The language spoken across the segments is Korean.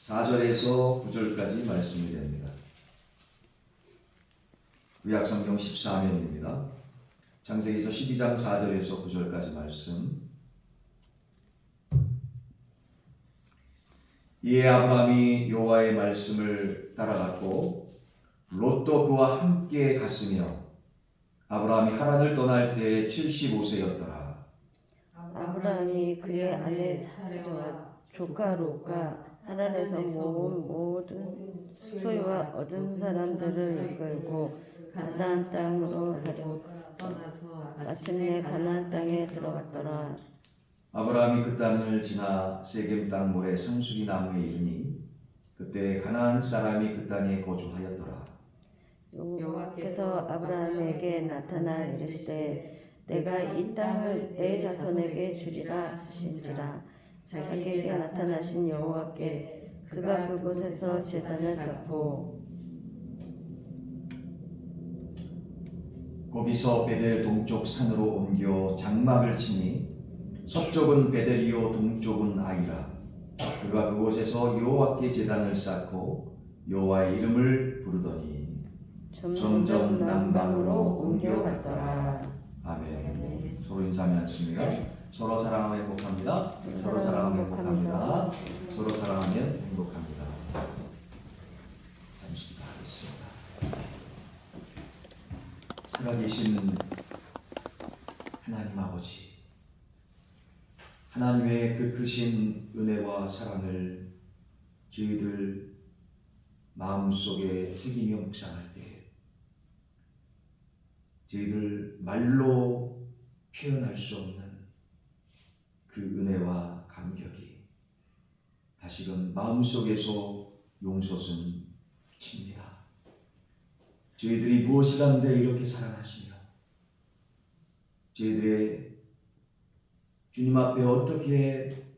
4절에서 9절까지 말씀이 됩니다. 구약성경 14면입니다. 창세기서 12장 4절에서 9절까지 말씀. 이에 아브라함이 여호와의 말씀을 따라갔고 롯도 그와 함께 갔으며 아브라함이 하란을 떠날 때 75세였더라. 아브라함이 그의 아내 사라와 조카 롯과 하란에서 모은 모든 소유와 얻은 사람들을 이끌고 가나안 땅으로 가려 떠나서 마침내 가나안 땅에 들어갔더라. 아브라함이 그 땅을 지나 세겜 땅 모래 성수리 나무에 이르니 그때 가나안 사람이 그 땅에 거주하였더라. 여호와께서 아브라함에게 나타나 이르시되 내가 이 땅을 내 자손에게 주리라 하신지라. 자기에게 나타나신 여호와께 그가 그곳에서 제단을 쌓고 거기서 베델 동쪽 산으로 옮겨 장막을 치니 서쪽은 베델이요 동쪽은 아이라. 그가 그곳에서 여호와께 제단을 쌓고 여호와의 이름을 부르더니 점점 남방으로 옮겨갔더라. 아멘. 서로 인사하면 않습니다. 서로 사랑하면 행복합니다. 서로 사랑하면 행복합니다. 서로 사랑하면 행복합니다. 잠시 기도하겠습니다. 살아계신 하나님 아버지, 하나님의 그 크신 은혜와 사랑을 저희들 마음속에 새기며 묵상할 때 저희들 말로 표현할 수 없는 그 은혜와 감격이 다시금 마음속에서 용솟음 칩니다. 저희들이 무엇을 한데 이렇게 사랑하시며 저희들의 주님 앞에 어떻게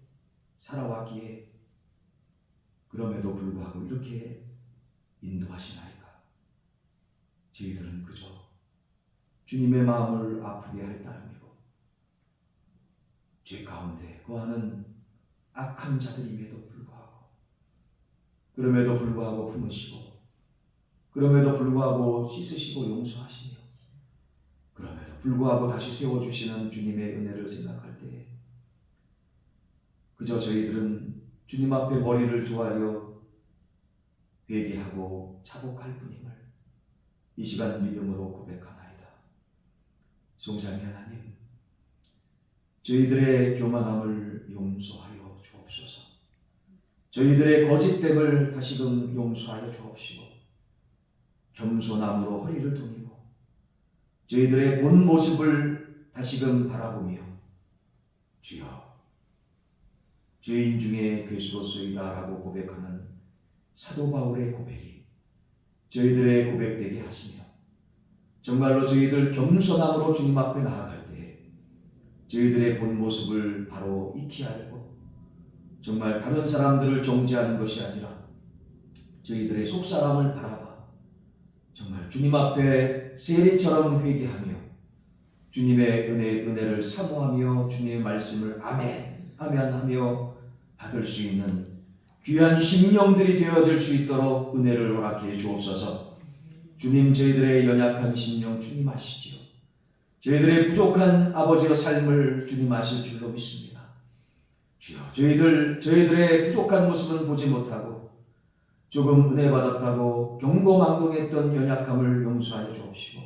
살아왔기에 그럼에도 불구하고 이렇게 인도하시나이까. 저희들은 그저 주님의 마음을 아프게 할 따름이고 죄 가운데 거하는 악한 자들임에도 불구하고 품으시고 그럼에도 불구하고 씻으시고 용서하시며 그럼에도 불구하고 다시 세워주시는 주님의 은혜를 생각할 때 그저 저희들은 주님 앞에 머리를 조아려 회개하고 자복할 뿐임을 이 시간 믿음으로 고백하나이다. 송장의 하나님, 저희들의 교만함을 용서하여 주옵소서. 저희들의 거짓됨을 다시금 용서하여 주옵시고 겸손함으로 허리를 동이고 저희들의 본 모습을 다시금 바라보며 주여 죄인 중에 괴수로소이다라고 고백하는 사도 바울의 고백이 저희들의 고백되게 하시며 정말로 저희들 겸손함으로 주님 앞에 나아갈 때 저희들의 본 모습을 바로 익히 알고 정말 다른 사람들을 정죄하는 것이 아니라 저희들의 속사람을 바라봐 정말 주님 앞에 세리처럼 회개하며 주님의 은혜를 사모하며 주님의 말씀을 아멘 하며 받을 수 있는 귀한 심령들이 되어질 수 있도록 은혜를 허락해 주옵소서. 주님, 저희들의 연약한 심령 주님 아시지요. 저희들의 부족한 아버지의 삶을 주님 아실 줄로 믿습니다. 주여, 저희들의 부족한 모습은 보지 못하고 조금 은혜 받았다고 경고망동했던 연약함을 용서하여 주옵시고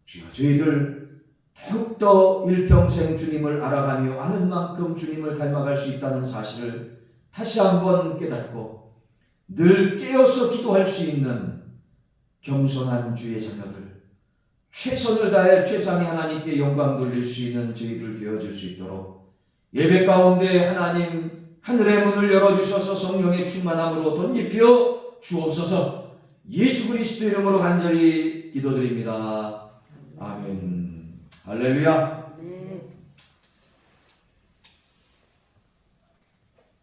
주여, 저희들 더욱더 일평생 주님을 알아가며 아는 만큼 주님을 닮아갈 수 있다는 사실을 다시 한번 깨닫고 늘 깨어서 기도할 수 있는 겸손한 주의 자녀들, 최선을 다해 최상의 하나님께 영광 돌릴 수 있는 저희들 되어질 수 있도록 예배 가운데 하나님 하늘의 문을 열어주셔서 성령의 충만함으로 덧입혀 주옵소서. 예수 그리스도 이름으로 간절히 기도드립니다. 아멘. 할렐루야. 네.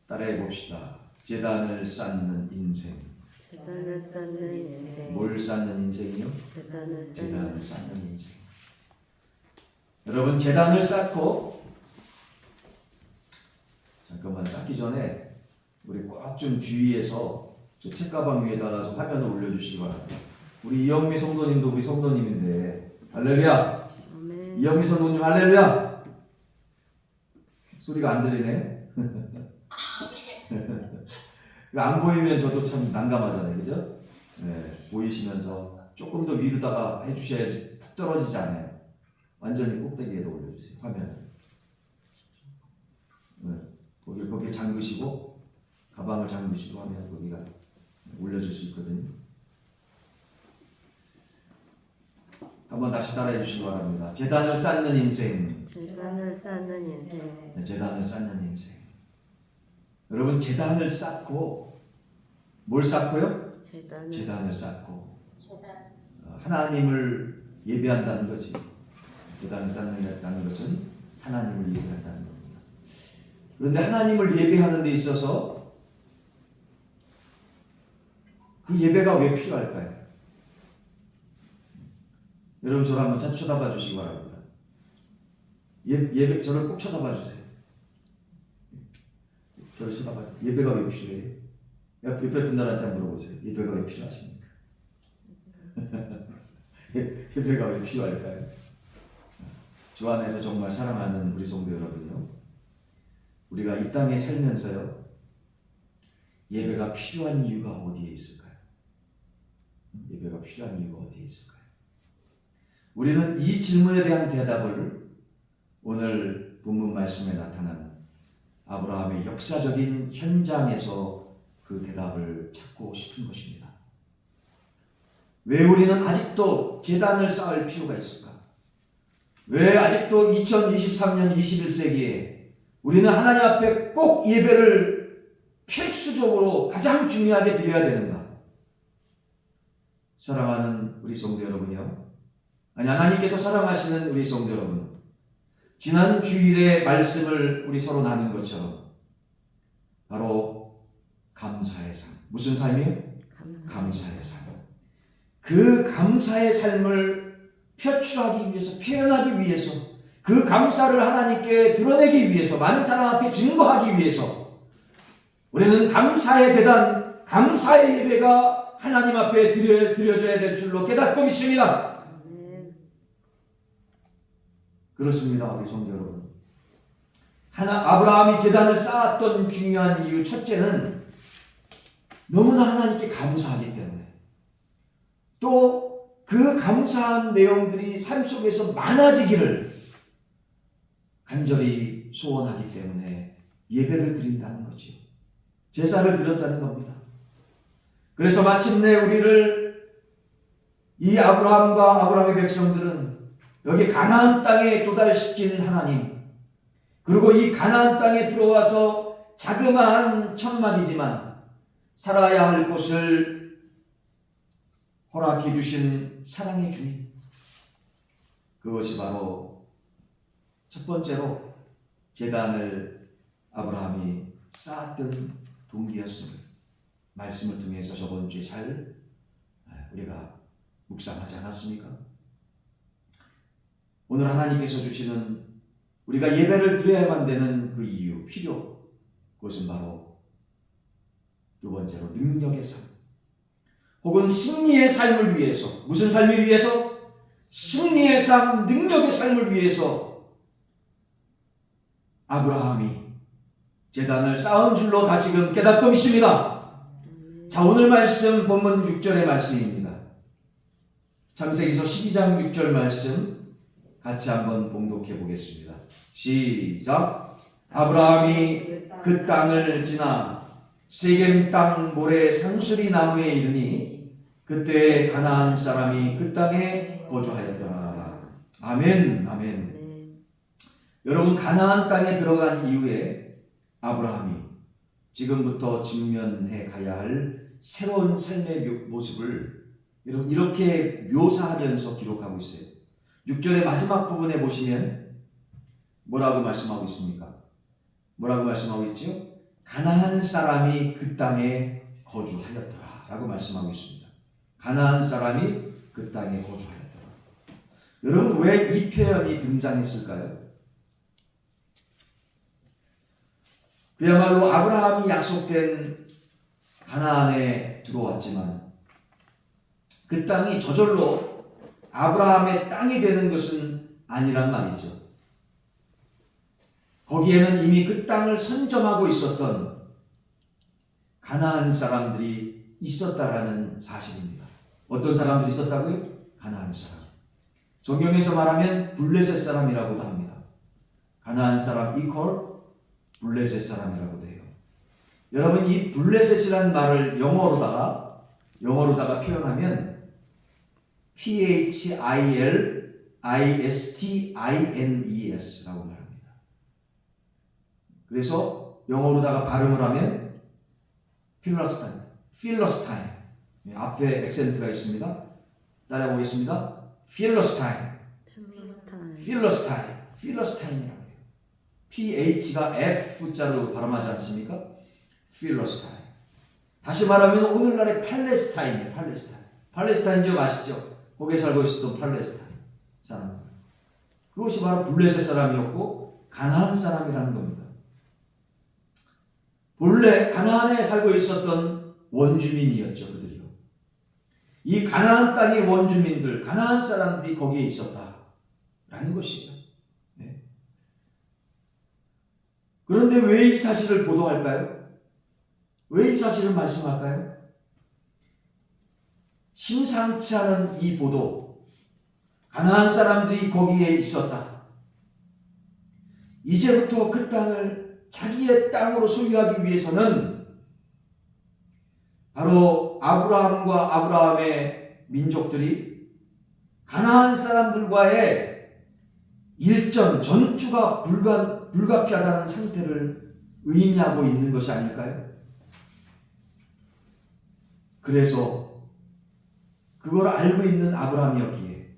따라해 봅시다. 제단을 쌓는 인생. 제단을 쌓는 인생. 뭘 쌓는 인생이요? 제단을 쌓는 인생. 여러분, 제단을 쌓고 잠깐만, 쌓기 전에 우리 꼭 좀 주의해서 저 책가방 위에다가 좀 화면을 올려주시기 바랍니다. 우리 이영미 성도님도 우리 성도님인데 할렐루야. 아멘. 이영미 성도님 할렐루야. 소리가 안 들리네. 안 보이면 저도 참 난감하잖아요, 그죠? 네, 보이시면서 조금 더 위로다가 해주셔야지 푹 떨어지지 않아요. 완전히 꼭대기에다 올려주세요, 화면. 네, 거기 잠그시고 가방을 잠그시고 하면 거기가 올려줄 수 있거든요. 한번 다시 따라해 주시기 바랍니다. 제단을 쌓는 인생. 재단을 쌓는 인생. 네, 제단을 쌓는 인생. 여러분, 제단을 쌓고 뭘 쌓고요? 제단을 쌓고 하나님을 예배한다는 거지. 제단을 쌓는다는 것은 하나님을 예배한다는 겁니다. 그런데 하나님을 예배하는 데 있어서 그 예배가 왜 필요할까요? 여러분, 저를 한번 쳐다봐 주시기 바랍니다. 예배, 저를 꼭 쳐다봐 주세요. 저를 쳐다봐. 예배가 왜 필요해요? 옆에 분들한테 한번 물어보세요. 예배가 왜 필요하십니까? 예배가 왜 필요할까요? 주 안에서 정말 사랑하는 우리 성도 여러분요, 우리가 이 땅에 살면서요, 예배가 필요한 이유가 어디에 있을까요? 예배가 필요한 이유가 어디에 있을까요? 우리는 이 질문에 대한 대답을 오늘 본문 말씀에 나타난 아브라함의 역사적인 현장에서 그 대답을 찾고 싶은 것입니다. 왜 우리는 아직도 제단을 쌓을 필요가 있을까? 왜 아직도 2023년 21세기에 우리는 하나님 앞에 꼭 예배를 필수적으로 가장 중요하게 드려야 되는가? 사랑하는 우리 성도 여러분이요, 하나님께서 사랑하시는 우리 성도 여러분, 지난 주일에 말씀을 우리 서로 나눈 것처럼 바로 감사의 삶. 무슨 삶이요? 감사의 삶. 그 감사의 삶을 표출하기 위해서, 표현하기 위해서, 그 감사를 하나님께 드러내기 위해서, 많은 사람 앞에 증거하기 위해서 우리는 감사의 제단, 감사의 예배가 하나님 앞에 드려져야 될 줄로 깨닫고 있습니다. 그렇습니다, 우리 성도 여러분. 아브라함이 제단을 쌓았던 중요한 이유, 첫째는 너무나 하나님께 감사하기 때문에, 또 그 감사한 내용들이 삶 속에서 많아지기를 간절히 소원하기 때문에 예배를 드린다는 거죠. 제사를 드렸다는 겁니다. 그래서 마침내 우리를, 이 아브라함과 아브라함의 백성들은 여기 가나안 땅에 도달시킨 하나님, 그리고 이 가나안 땅에 들어와서 자그마한 천막이지만 살아야 할 곳을 허락해 주신 사랑의 주님, 그것이 바로 첫 번째로 제단을 아브라함이 쌓았던 동기였음을 말씀을 통해서 저번 주에 잘 우리가 묵상하지 않았습니까? 오늘 하나님께서 주시는 우리가 예배를 드려야만 되는 그 이유, 필요, 그것은 바로 두 번째로 능력의 삶, 혹은 승리의 삶을 위해서. 무슨 삶을 위해서? 승리의 삶, 능력의 삶을 위해서 아브라함이 제단을 쌓은 줄로 다시금 깨닫고 있습니다. 자, 오늘 말씀 본문 6절의 말씀입니다. 창세기서 12장 6절 말씀 같이 한번 봉독해 보겠습니다. 시작. 아브라함이 그 땅을 지나 세겜 땅 모래 상수리 나무에 이르니 그때 가나안 사람이 그 땅에 거주하였더라. 아멘, 아멘. 여러분, 가나안 땅에 들어간 이후에 아브라함이 지금부터 직면해 가야 할 새로운 삶의 모습을 여러분 이렇게 묘사하면서 기록하고 있어요. 6절의 마지막 부분에 보시면 뭐라고 말씀하고 있습니까? 뭐라고 말씀하고 있지요? 가나안 사람이 그 땅에 거주하였더라 라고 말씀하고 있습니다. 가나안 사람이 그 땅에 거주하였더라. 여러분, 왜 이 표현이 등장했을까요? 그야말로 아브라함이 약속된 가나안에 들어왔지만 그 땅이 저절로 아브라함의 땅이 되는 것은 아니란 말이죠. 거기에는 이미 그 땅을 선점하고 있었던 가나안 사람들이 있었다라는 사실입니다. 어떤 사람들이 있었다고요? 가나안 사람. 성경에서 말하면 블레셋 사람이라고도 합니다. 가나안 사람 이퀄 블레셋 사람이라고도 해요. 여러분, 이 블레셋이라는 말을 영어로다가 표현하면 PHILISTINES라고 말합니다. 그래서 영어로다가 발음을 하면 필러스타인. 앞에 액센트가 있습니다. 따라해 보겠습니다. 필러스타인이라고 해요. PH가 F자로 발음하지 않습니까? 필러스타인. 다시 말하면 오늘날의 팔레스타인이에요. 팔레스타인 지역 아시죠? 거기에 살고 있었던 팔레스타인 사람들. 그것이 바로 블레셋 사람이었고 가나안 사람이라는 겁니다. 본래 가나안에 살고 있었던 원주민이었죠. 그들이요. 이 가나안 땅의 원주민들, 가나안 사람들이 거기에 있었다라는 것이에요. 네. 그런데 왜 이 사실을 보도할까요? 왜 이 사실을 말씀할까요? 심상치 않은 이 보도, 가나안 사람들이 거기에 있었다. 이제부터 그 땅을 자기의 땅으로 소유하기 위해서는 바로 아브라함과 아브라함의 민족들이 가나안 사람들과의 일전, 전투가 불가피하다는 상태를 의미하고 있는 것이 아닐까요? 그래서 그걸 알고 있는 아브라함이었기에,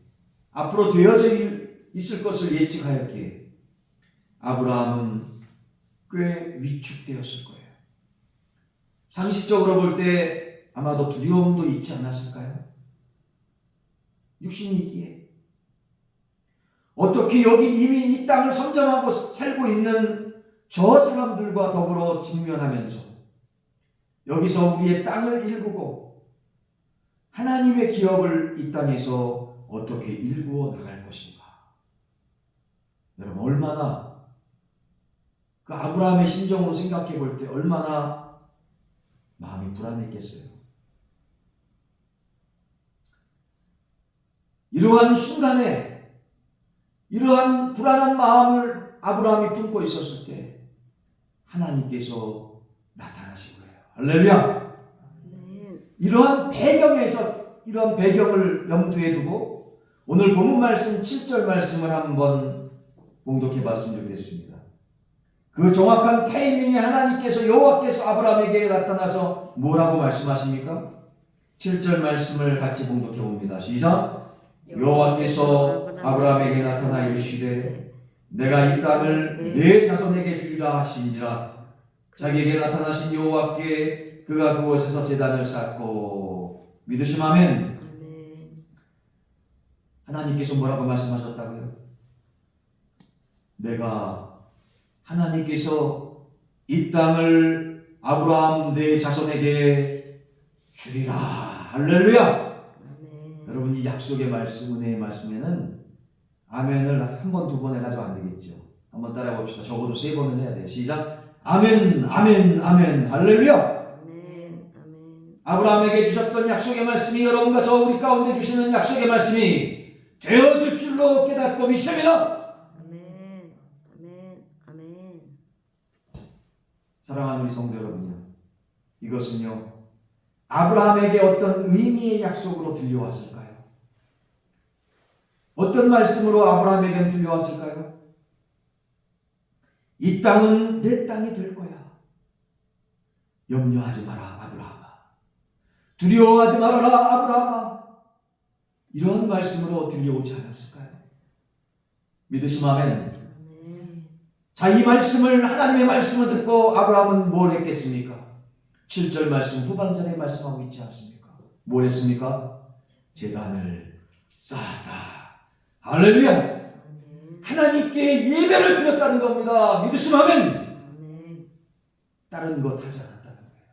앞으로 되어져 있을 것을 예측하였기에 아브라함은 꽤 위축되었을 거예요. 상식적으로 볼 때 아마도 두려움도 있지 않았을까요? 육신이 있기에. 어떻게 여기 이미 이 땅을 선점하고 살고 있는 저 사람들과 더불어 직면하면서 여기서 우리의 땅을 일구고 하나님의 기업을 이 땅에서 어떻게 일구어 나갈 것인가. 여러분, 얼마나 그 아브라함의 심정으로 생각해 볼 때 얼마나 마음이 불안했겠어요. 이러한 순간에 이러한 불안한 마음을 아브라함이 품고 있었을 때 하나님께서 나타나신 거예요. 할렐루야! 이러한 배경을 염두에 두고 오늘 본문 말씀 7절 말씀을 한번 봉독해 봤으면 좋겠습니다. 그 정확한 타이밍에 하나님께서 여호와께서 아브라함에게 나타나서 뭐라고 말씀하십니까? 7절 말씀을 같이 봉독해 봅니다. 시작! 여호와께서 아브라함에게 나타나 이르시되 내가 이 땅을 네 자손에게 주리라 하신지라. 자기에게 나타나신 여호와께 그가 그곳에서 제단을 쌓고 믿으시면 아멘. 하나님께서 뭐라고 말씀하셨다고요? 하나님께서 이 땅을 아브라함 네 자손에게 주리라. 할렐루야. 여러분, 이 약속의 말씀, 은혜의 말씀에는 아멘을 한 번, 두 번 해가지고 안 되겠죠. 한번 따라해 봅시다. 적어도 3번은 해야 돼요. 시작. 아멘, 아멘, 아멘. 할렐루야. 아브라함에게 주셨던 약속의 말씀이 여러분과 저 우리 가운데 주시는 약속의 말씀이 되어질 줄로 깨닫고 믿습니다. 아멘. 사랑하는 우리 성도 여러분요, 이것은요 아브라함에게 어떤 의미의 약속으로 들려왔을까요? 어떤 말씀으로 아브라함에게는 들려왔을까요? 이 땅은 내 땅이 될 거야. 염려하지 마라 아브라함아. 두려워하지 말아라 아브라함아. 이런 말씀으로 들려오지 않았을까요? 믿으시면 아멘. 자, 이 말씀을, 하나님의 말씀을 듣고 아브라함은 뭘 했겠습니까? 7절 말씀 후반전에 말씀하고 있지 않습니까? 뭘 했습니까? 제단을 쌓았다. 할렐루야! 하나님께 예배를 드렸다는 겁니다. 믿으시면 아멘. 다른 것 하지 않았다는 거예요.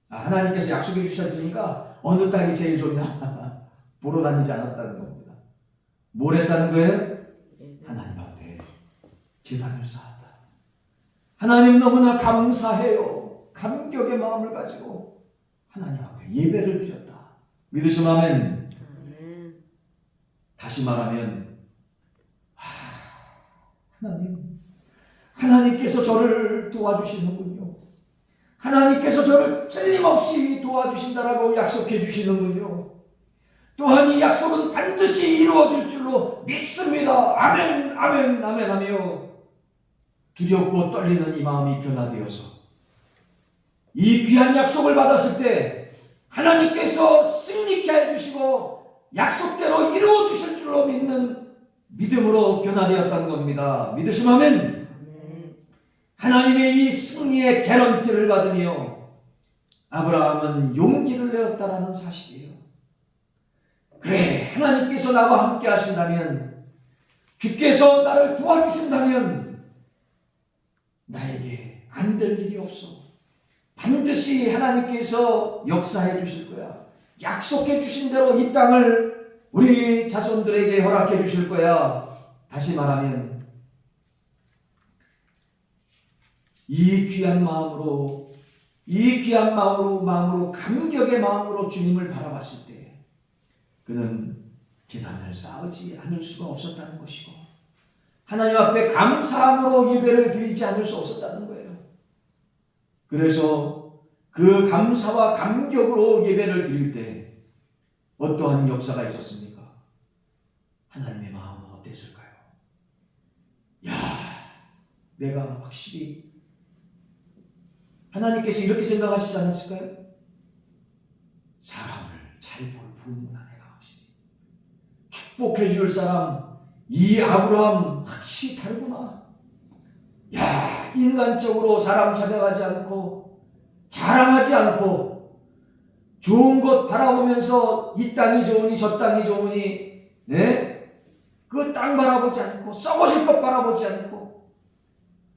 하나님께서 약속해 주셨으니까 어느 딸이 제일 좋냐 보러 다니지 않았다는 겁니다. 뭘 했다는 거예요? 하나님 앞에 제단을 쌓았다. 하나님 너무나 감사해요. 감격의 마음을 가지고 하나님 앞에 예배를 드렸다. 믿으시면 아멘. 다시 말하면 하나님께서 저를 도와주시는군요. 하나님께서 저를 틀림없이 도와주신다라고 약속해 주시는군요. 또한 이 약속은 반드시 이루어질 줄로 믿습니다. 아멘, 아멘, 아멘 하며 두렵고 떨리는 이 마음이 변화되어서 이 귀한 약속을 받았을 때 하나님께서 승리케 해주시고 약속대로 이루어 주실 줄로 믿는 믿음으로 변화되었다는 겁니다. 믿으시면 아멘. 하나님의 이 승리의 개런티를 받으며 아브라함은 용기를 내었다라는 사실이에요. 그래, 하나님께서 나와 함께 하신다면, 주께서 나를 도와주신다면 나에게 안 될 일이 없어. 반드시 하나님께서 역사해 주실 거야. 약속해 주신 대로 이 땅을 우리 자손들에게 허락해 주실 거야. 다시 말하면 이 귀한 마음으로 감격의 마음으로 주님을 바라봤을 때 그는 제단을 쌓지 않을 수가 없었다는 것이고 하나님 앞에 감사함으로 예배를 드리지 않을 수 없었다는 거예요. 그래서 그 감사와 감격으로 예배를 드릴 때 어떠한 역사가 있었습니까? 하나님의 마음은 어땠을까요? 내가 확실히 하나님께서 이렇게 생각하시지 않았을까요? 사람을 잘 보는구나. 내가 확실히 축복해 줄 사람 이 아브라함 확실히 다르구나. 인간적으로 사람 찾아가지 않고 자랑하지 않고 좋은 것 바라보면서 이 땅이 좋으니 저 땅이 좋으니 그 땅 바라보지 않고 썩어질 것 바라보지 않고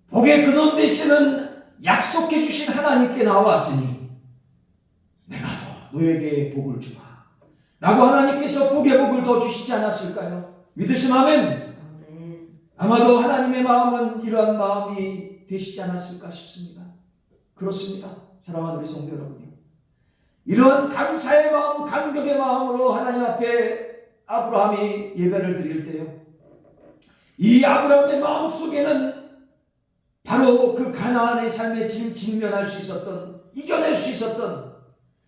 복의 근원 되시는 약속해 주신 하나님께 나왔으니 내가 더 너에게 복을 주마 라고 하나님께서 복의 복을 더 주시지 않았을까요? 믿으시면 아멘. 아마도 하나님의 마음은 이러한 마음이 되시지 않았을까 싶습니다. 그렇습니다. 사랑하는 우리 성도 여러분요, 이런 감사의 마음, 감격의 마음으로 하나님 앞에 아브라함이 예배를 드릴 때요, 이 아브라함의 마음 속에는 바로 그 가나안의 삶에 직면할 수 있었던, 이겨낼 수 있었던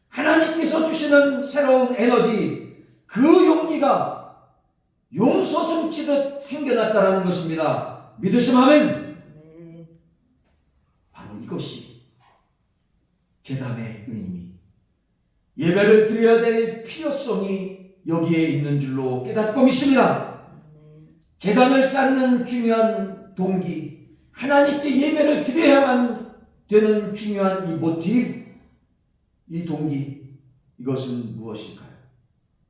하나님께서 주시는 새로운 에너지, 그 용기가 용솟음치듯 생겨났다라는 것입니다. 믿으시면 아멘. 바로 이것이 제단의 의미, 예배를 드려야 될 필요성이 여기에 있는 줄로 깨닫고 믿습니다. 제단을 쌓는 중요한 동기, 하나님께 예배를 드려야만 되는 중요한 이 모티브, 이 동기, 이것은 무엇일까요?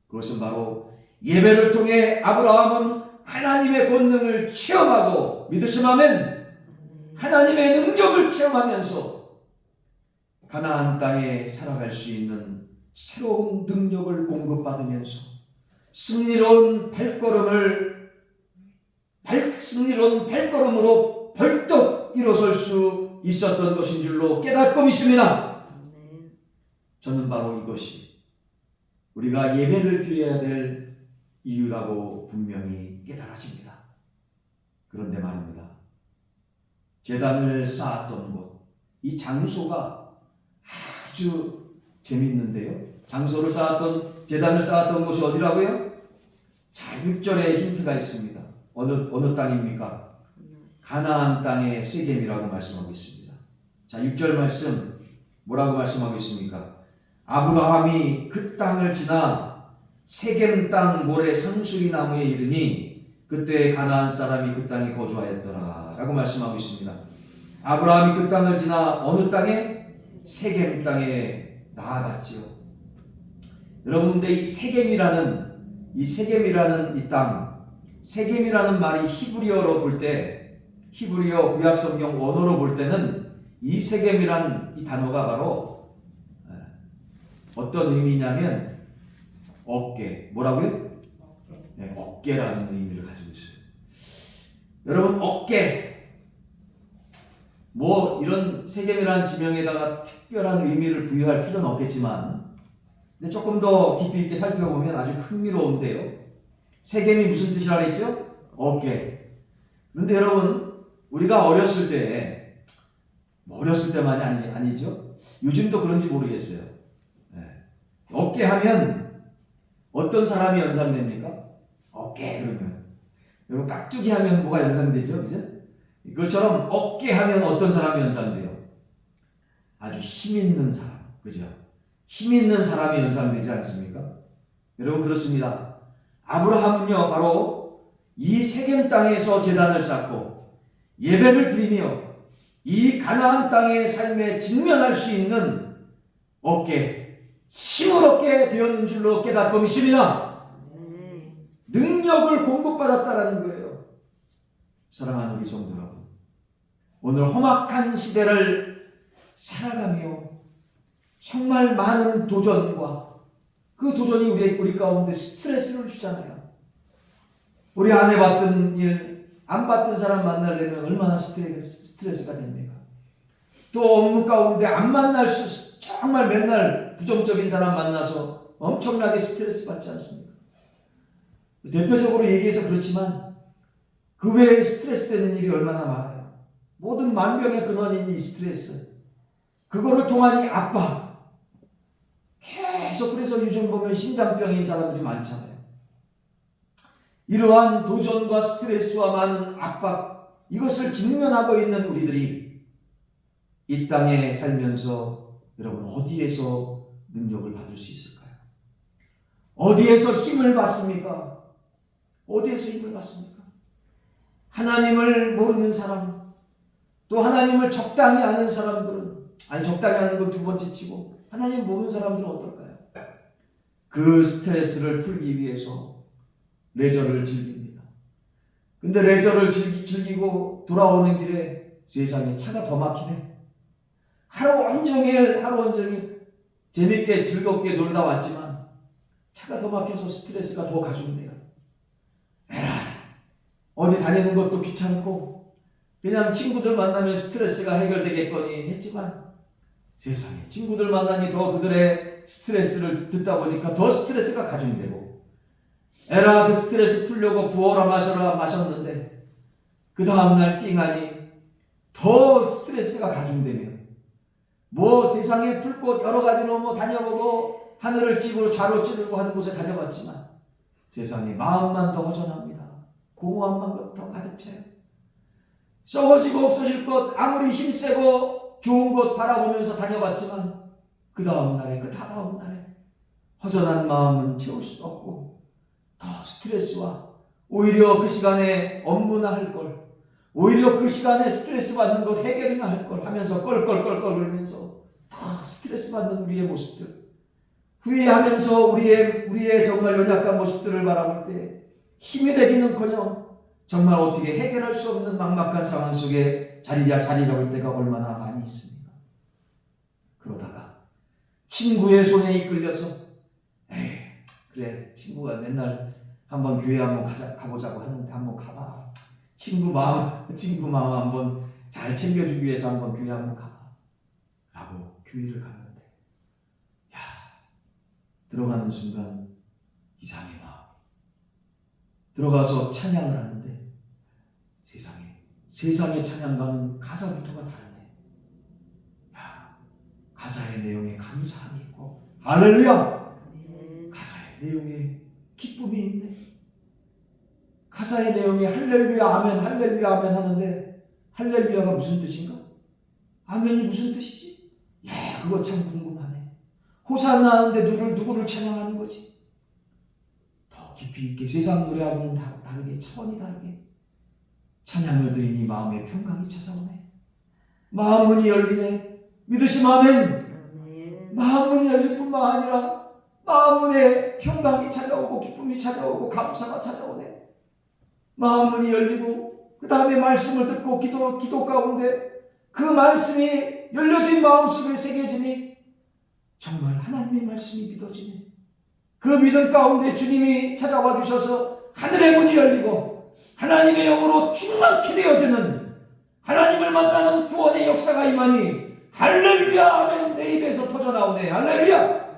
그것은 바로 예배를 통해 아브라함은 하나님의 권능을 체험하고, 믿으시면 아멘, 하나님의 능력을 체험하면서 가나안 땅에 살아갈 수 있는 새로운 능력을 공급받으면서 승리로운 발걸음으로 벌떡 일어설 수 있었던 것인 줄로 깨닫고 믿습니다. 저는 바로 이것이 우리가 예배를 드려야 될 이유라고 분명히 깨달아집니다. 그런데 말입니다, 제단을 쌓았던 곳, 이 장소가 아주 재밌는데요, 제단을 쌓았던 곳이 어디라고요? 자, 6절에 힌트가 있습니다. 어느 땅입니까? 가나안 땅의 세겜이라고 말씀하고 있습니다. 자, 6절 말씀 뭐라고 말씀하고 있습니까? 아브라함이 그 땅을 지나 세겜 땅 모래 상수리 나무에 이르니 그때 가나안 사람이 그 땅에 거주하였더라 라고 말씀하고 있습니다. 아브라함이 그 땅을 지나 어느 땅에? 세겜 땅에 나아갔지요. 여러분, 근데 이 세겜이라는 이 땅, 세겜이라는 말이 히브리어로 볼 때, 히브리어 구약 성경 원어로 볼 때는 이 세겜이란 이 단어가 바로 어떤 의미냐면 어깨, 뭐라고요? 네, 어깨라는 의미를 가지고 있어요. 여러분, 어깨, 뭐 이런 세겜이라는 지명에다가 특별한 의미를 부여할 필요는 없겠지만, 근데 조금 더 깊이 있게 살펴보면 아주 흥미로운데요. 세겜이 무슨 뜻이라 그랬죠? 어깨. 그런데 여러분, 우리가 어렸을 때, 뭐 어렸을 때만이 아니죠. 요즘도 그런지 모르겠어요. 네. 어깨 하면 어떤 사람이 연상됩니까? 어깨 그러면. 여러분, 깍두기 하면 뭐가 연상되죠? 그죠? 이것처럼 어깨 하면 어떤 사람이 연상돼요? 아주 힘 있는 사람. 그죠? 힘 있는 사람이 연상되지 않습니까? 여러분, 그렇습니다. 아브라함은요, 바로 이 세겜 땅에서 제단을 쌓고 예배를 드리며 이 가나안 땅의 삶에 직면할 수 있는 어깨, 힘을 얻게 되었는 줄로 깨닫고 믿습니다. 능력을 공급받았다라는 거예요. 사랑하는 우리 성도 여러분, 오늘 험악한 시대를 살아가며 정말 많은 도전과 그 도전이 우리 가운데 스트레스를 주잖아요. 우리 안 해봤던 일, 안 봤던 사람 만나려면 얼마나 스트레스가 됩니까? 또 업무 가운데 안 만날 수, 정말 맨날 부정적인 사람 만나서 엄청나게 스트레스 받지 않습니까? 대표적으로 얘기해서 그렇지만 그 외에 스트레스 되는 일이 얼마나 많아요. 모든 만병의 근원인 이 스트레스, 그거를 통한 이 압박, 계속 그래서 요즘 보면 심장병인 사람들이 많잖아요. 이러한 도전과 스트레스와 많은 압박, 이것을 직면하고 있는 우리들이 이 땅에 살면서 여러분 어디에서 능력을 받을 수 있을까요? 어디에서 힘을 받습니까? 어디에서 힘을 받습니까? 하나님을 모르는 사람, 또 하나님을 적당히 아는 사람들은, 아니 적당히 아는 건 두 번째 치고 하나님 모르는 사람들은 어떨까요? 그 스트레스를 풀기 위해서 레저를 즐깁니다. 근데 레저를 즐기고 돌아오는 길에 세상에 차가 더 막히네. 하루 온종일 재밌게 즐겁게 놀다 왔지만 차가 더 막혀서 스트레스가 더 가중돼요. 에라, 어디 다니는 것도 귀찮고 그냥 친구들 만나면 스트레스가 해결되겠거니 했지만 세상에 친구들 만나니 더 그들의 스트레스를 듣다 보니까 더 스트레스가 가중되고, 에라 그 스트레스 풀려고 부어라 마셔라 마셨는데 그 다음날 띵하니 더 스트레스가 가중되며, 뭐 세상에 불꽃 여러 가지로 뭐 다녀보고 하늘을 찌고 좌로 찌르고 하는 곳에 다녀봤지만 세상에 마음만 더 허전합니다. 공허함만 더 가득 차요. 썩어지고 없어질 것 아무리 힘세고 좋은 곳 바라보면서 다녀봤지만 그 다음날에 그 다다음날에 허전한 마음은 채울 수 없고 더 스트레스와 오히려 그 시간에 업무나 할 걸, 오히려 그 시간에 스트레스 받는 것 해결이나 할 걸 하면서 껄껄껄껄 그러면서 더 스트레스 받는 우리의 모습들, 후회하면서 우리의 정말 연약한 모습들을 바라볼 때 힘이 되기는커녕 정말 어떻게 해결할 수 없는 막막한 상황 속에 자리 잡을 때가 얼마나 많이 있습니까? 그러다가 친구의 손에 이끌려서 에이 그래 친구가 맨날 한번 교회 한번 가보자고 하는데 한번 가봐. 친구 마음 한번 잘 챙겨주기 위해서 한번 교회 한번 가봐 라고 교회를 갔는데, 야, 들어가는 순간 이상의 마음, 들어가서 찬양을 하는데 세상의 찬양과는 가사부터가 다르네. 야, 가사의 내용에 감사함이 있고 할렐루야, 가사의 내용에 기쁨이 있네. 가사의 내용에 할렐루야 아멘 할렐루야 아멘 하는데 할렐루야가 무슨 뜻인가? 아멘이 무슨 뜻이지? 야, 그거 참 궁금하네. 호산나 하는데 누구를 찬양하는 거지? 더 깊이 있게 세상 노래하고는 다르게, 차원이 다르게 찬양을 드리니 마음의 평강이 찾아오네. 마음 문이 열리네. 믿으시면 아멘. 마음 문이 열릴 뿐만 아니라 마음 문에 평강이 찾아오고 기쁨이 찾아오고 감사가 찾아오네. 마음 문이 열리고 그 다음에 말씀을 듣고 기도 가운데 그 말씀이 열려진 마음속에 새겨지니 정말 하나님의 말씀이 믿어지네. 그 믿음 가운데 주님이 찾아와 주셔서 하늘의 문이 열리고 하나님의 영으로 충만케 되어지는 하나님을 만나는 구원의 역사가 임하니 할렐루야 아멘 내 입에서 터져나오네. 할렐루야.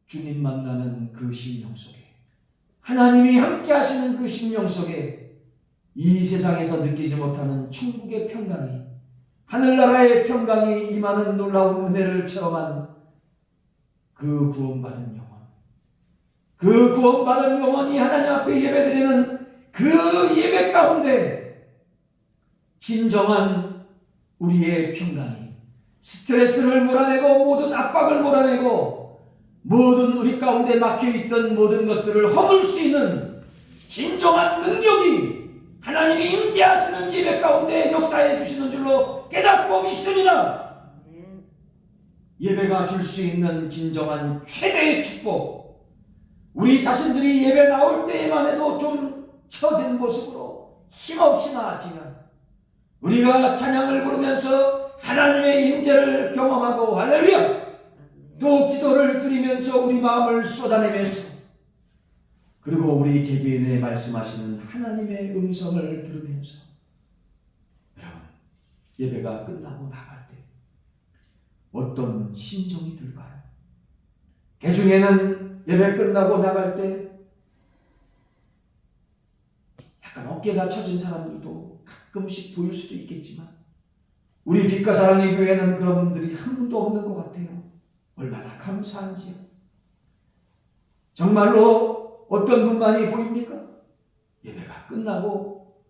주님 만나는 그 심령 속에 하나님이 함께 하시는 그 심령 속에 이 세상에서 느끼지 못하는 천국의 평강이 하늘나라의 평강이 임하는 놀라운 은혜를 체험한 그 구원받은 영혼, 그 구원받은 영혼이 하나님 앞에 예배드리는 그 예배 가운데 진정한 우리의 평강이 스트레스를 몰아내고 모든 압박을 몰아내고 모든 우리 가운데 막혀있던 모든 것들을 허물 수 있는 진정한 능력이 하나님이 임재하시는 예배 가운데 역사해 주시는 줄로 깨닫고 믿습니다. 예배가 줄 수 있는 진정한 최대의 축복, 우리 자신들이 예배 나올 때에만 해도 좀 처진 모습으로 힘없이 나았지만 우리가 찬양을 부르면서 하나님의 임재를 경험하고 할렐루야 또 기도를 드리면서 우리 마음을 쏟아내면서 그리고 우리 개개인에 말씀하시는 하나님의 음성을 들으면서 여러분 예배가 끝나고 나갈 때 어떤 심정이 들까요? 그 중에는 예배 끝나고 나갈 때 약간 어깨가 처진 사람들도 가끔씩 보일 수도 있겠지만 우리 빛과 사랑의 교회는 그런 분들이 한 분도 없는 것 같아요. 얼마나 감사한지요. 정말로 어떤 분만이 보입니까? 예배가 끝나고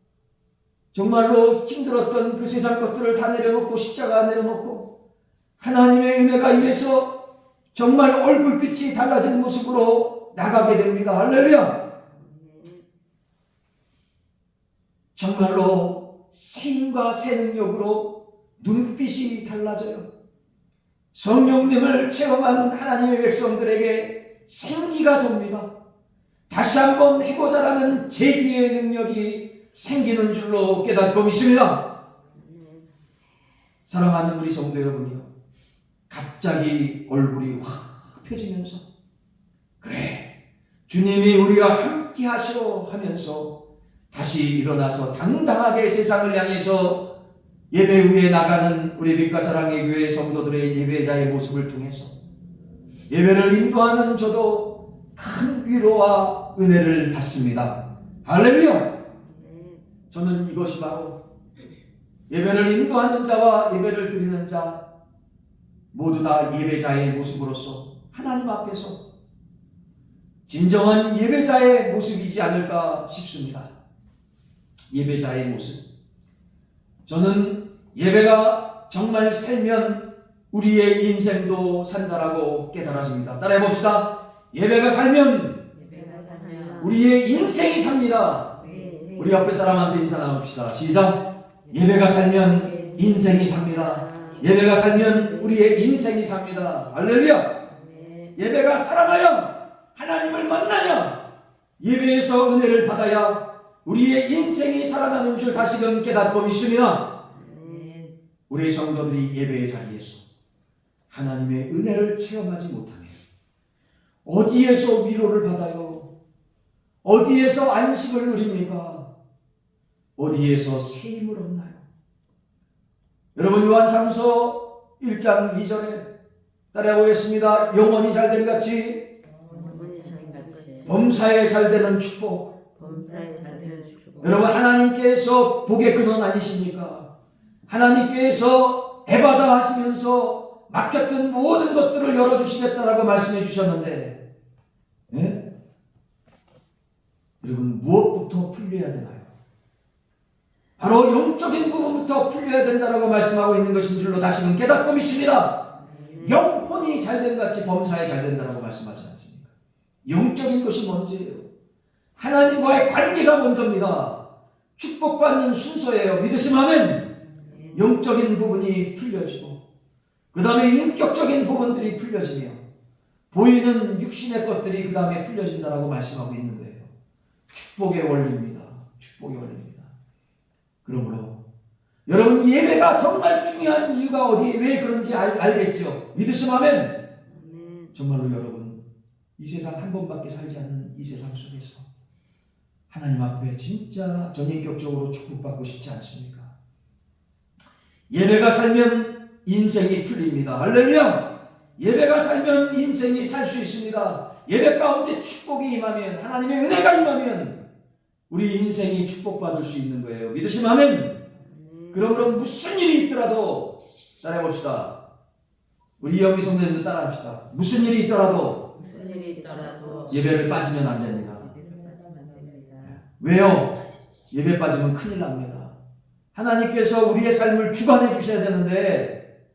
정말로 힘들었던 그 세상 것들을 다 내려놓고 십자가 내려놓고 하나님의 은혜가 임해서 정말 얼굴빛이 달라진 모습으로 나가게 됩니다. 할렐루야. 정말로 새 힘과 새 능력으로 눈빛이 달라져요. 성령님을 체험한 하나님의 백성들에게 생기가 돕니다. 다시 한번 해보자라는 재기의 능력이 생기는 줄로 깨닫고 믿습니다. 사랑하는 우리 성도 여러분이요, 갑자기 얼굴이 확 펴지면서 그래 주님이 우리와 함께 하시오 하면서 다시 일어나서 당당하게 세상을 향해서 예배 후에 나가는 우리 빛과 사랑의 교회 성도들의 예배자의 모습을 통해서 예배를 인도하는 저도 큰 위로와 은혜를 받습니다. 할렐루야. 저는 이것이 바로 예배를 인도하는 자와 예배를 드리는 자 모두 다 예배자의 모습으로서 하나님 앞에서 진정한 예배자의 모습이지 않을까 싶습니다. 예배자의 모습. 저는 예배가 정말 살면 우리의 인생도 산다라고 깨달아집니다. 따라해봅시다. 예배가 살면 우리의 인생이 삽니다. 우리 옆에 사람한테 인사 나눕시다. 시작. 예배가 살면 인생이 삽니다. 예배가 살면 우리의 인생이 삽니다. 할렐루야. 예배가 살아나야 하나님을 만나야 예배에서 은혜를 받아야 우리의 인생이 살아나는 줄 다시금 깨닫고 믿습니다. 우리 성도들이 예배의 자리에서 하나님의 은혜를 체험하지 못하면 어디에서 위로를 받아요? 어디에서 안식을 누립니까? 어디에서 새 힘을 얻나요? 여러분 요한삼서 1장 2절에 따라해보겠습니다. 영혼이 잘된 같이 범사에 잘되는 축복. 여러분 하나님께서 복의 근원 아니십니까? 하나님께서 에바다 하시면서 막혔던 모든 것들을 열어주시겠다라고 말씀해 주셨는데 예? 여러분 무엇부터 풀려야 되나요? 바로 영적인 부분부터 풀려야 된다라고 말씀하고 있는 것인 줄로 다시금 깨닫고 믿습니다. 영혼이 잘된 같이 범사에 잘된다라고 말씀하지 않습니까? 영적인 것이 먼저예요. 하나님과의 관계가 먼저입니다. 축복받는 순서예요. 믿으시면 영적인 부분이 풀려지고 그 다음에 인격적인 부분들이 풀려지며 보이는 육신의 것들이 그 다음에 풀려진다라고 말씀하고 있는 거예요. 축복의 원리입니다. 축복의 원리입니다. 그러므로 여러분 예배가 정말 중요한 이유가 어디에 왜 그런지 알겠죠? 믿으시면 정말로 여러분 이 세상 한 번밖에 살지 않는 이 세상 속에서 하나님 앞에 진짜 전인격적으로 축복받고 싶지 않습니까? 예배가 살면 인생이 풀립니다. 할렐루야! 예배가 살면 인생이 살 수 있습니다. 예배 가운데 축복이 임하면, 하나님의 은혜가 임하면 우리 인생이 축복받을 수 있는 거예요. 믿으시면 아멘. 그러므로 무슨 일이 있더라도 따라해봅시다. 우리 영미 성도님도 따라합시다. 무슨 일이 있더라도 예배를 빠지면 안 됩니다. 왜요? 예배 빠지면 큰일 납니다. 하나님께서 우리의 삶을 주관해 주셔야 되는데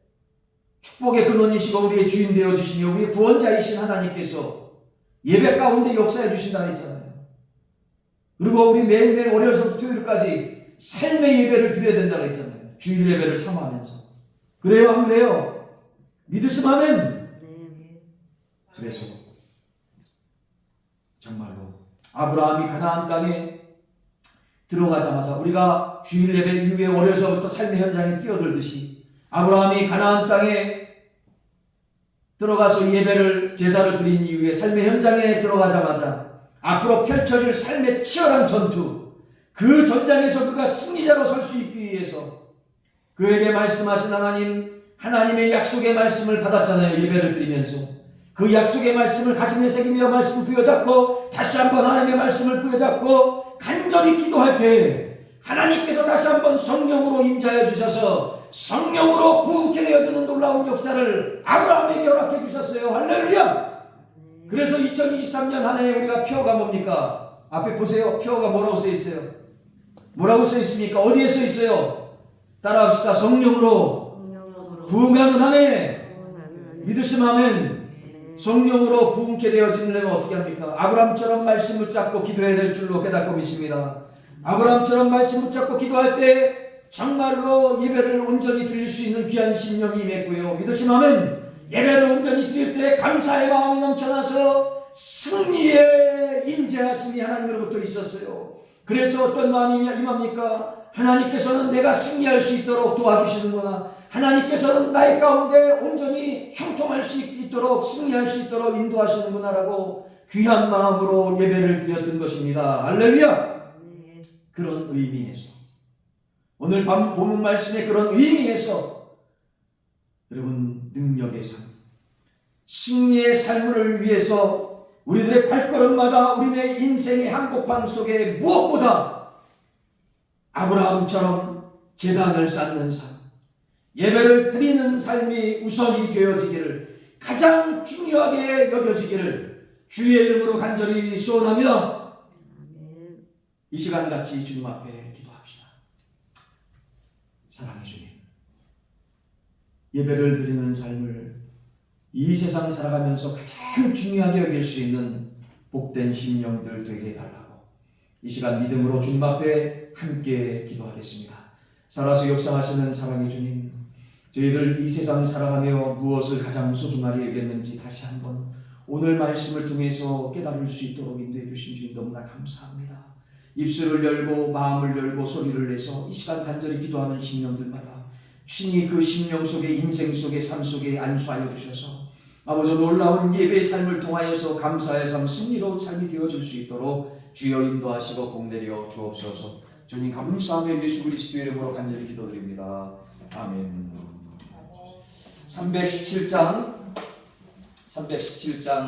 축복의 근원이시고 우리의 주인 되어 주시며 우리의 구원자이신 하나님께서 예배 가운데 역사해 주신다 했잖아요. 그리고 우리 매일매일 월요일부터 토요일까지 삶의 예배를 드려야 된다고 했잖아요. 주일 예배를 삼아하면서. 그래요? 안 그래요? 믿으시면 아멘. 그래서 정말로 아브라함이 가나안 땅에 들어가자마자 우리가 주일 예배 이후에 월요일서부터 삶의 현장에 뛰어들듯이 아브라함이 가나안 땅에 들어가서 예배를 제사를 드린 이후에 삶의 현장에 들어가자마자 앞으로 펼쳐질 삶의 치열한 전투, 그 전장에서 그가 승리자로 설 수 있기 위해서 그에게 말씀하신 하나님의 약속의 말씀을 받았잖아요. 예배를 드리면서 그 약속의 말씀을 가슴에 새기며 말씀을 부여잡고 다시 한번 하나님의 말씀을 부여잡고 간절히 기도할 때 하나님께서 다시 한번 성령으로 임재하여 주셔서 성령으로 부흥케 되어주는 놀라운 역사를 아브라함에게 허락해 주셨어요. 할렐루야! 그래서 2023년 한 해에 우리가 표어가 뭡니까? 앞에 보세요. 표어가 뭐라고 써 있어요? 뭐라고 써 있습니까? 어디에 써 있어요? 따라합시다. 성령으로 부흥하는 한 해. 믿으시면 아멘. 성령으로 부흥케 되어지려면 어떻게 합니까? 아브라함처럼 말씀 붙잡고 기도해야 될 줄로 깨닫고 믿습니다. 아브라함처럼 말씀 붙잡고 기도할 때 정말로 예배를 온전히 드릴 수 있는 귀한 신령이 임했고요. 믿으시면 아멘. 예배를 온전히 드릴 때 감사의 마음이 넘쳐나서 승리의 임재하심이 하나님으로부터 있었어요. 그래서 어떤 마음이 임합니까? 하나님께서는 내가 승리할 수 있도록 도와주시는구나. 하나님께서는 나의 가운데 온전히 형통할 수 있도록 승리할 수 있도록 인도하시는구나라고 귀한 마음으로 예배를 드렸던 것입니다. 할렐루야! 그런 의미에서 오늘 밤 본문 말씀의 그런 의미에서 여러분 능력의 삶, 승리의 삶을 위해서 우리들의 발걸음마다 우리의 인생의 한복판 속에 무엇보다 아브라함처럼 제단을 쌓는 삶, 예배를 드리는 삶이 우선이 되어지기를 가장 중요하게 여겨지기를 주의 이름으로 간절히 소원하며 이 시간 같이 주님 앞에 기도합시다. 사랑해 주님, 예배를 드리는 삶을 이 세상 살아가면서 가장 중요하게 여길 수 있는 복된 심령들 되게 해달라고 이 시간 믿음으로 주님 앞에 함께 기도하겠습니다. 살아서 역사하시는 사랑의 주님, 저희들 이 세상 살아가며 무엇을 가장 소중하게 여겼는지 다시 한번 오늘 말씀을 통해서 깨달을 수 있도록 인도해 주신 주님 너무나 감사합니다. 입술을 열고 마음을 열고 소리를 내서 이 시간 간절히 기도하는 심령들마다 주님이 그 심령 속에 인생 속에 삶 속에 안수하여 주셔서 아버지 놀라운 예배의 삶을 통하여서 감사의 삶, 승리로운 삶이 되어질 수 있도록 주여 인도하시고 복내려 주옵소서. 주님 감사하며 예수 그리스도의 이름으로 간절히 기도드립니다. 아멘. 317장